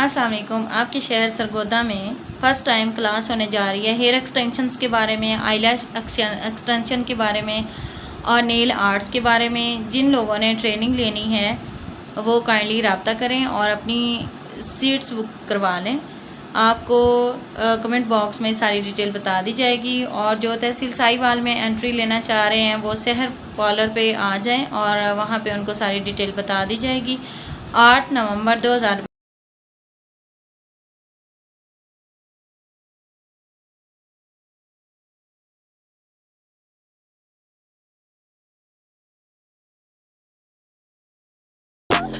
अस्सलाम वालेकुम। आपके शहर सरगोदा में फ़र्स्ट टाइम क्लास होने जा रही है हेयर एक्सटेंशंस के बारे में, आईलैश एक्सटेंशन के बारे में और नेल आर्ट्स के बारे में। जिन लोगों ने ट्रेनिंग लेनी है वो काइंडली रब्ता करें और अपनी सीट्स बुक करवा लें। आपको कमेंट बॉक्स में सारी डिटेल बता दी जाएगी। और जो तहसील साहिवाल में एंट्री लेना चाह रहे हैं वो शहर पार्लर पे आ जाएं और वहाँ पे उनको सारी डिटेल बता दी जाएगी। 8 नवंबर 2000।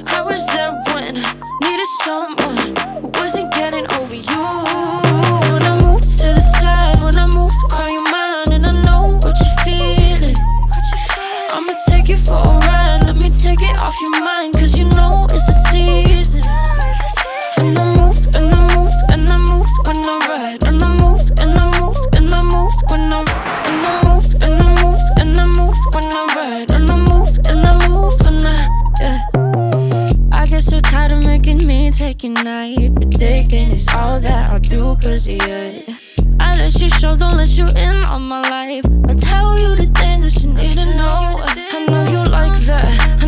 I was there when I needed someone who wasn't getting over you. When I move to the side, when I move, call you mine, and I know what you're feeling. I'ma take you for a ride, let me take it off your mind, cause you know it's the season. And I move, and I move, and I move when I ride, and I move, and I move, and I move when I ride, and I move, and I move, and I move when I ride, and I move, and I move when I, yeah. I get so tired of making me take a night, predicting it's all that I'll do cause of you. I let you show, don't let you in on my life. I tell you the things that you need to know. I know you like that,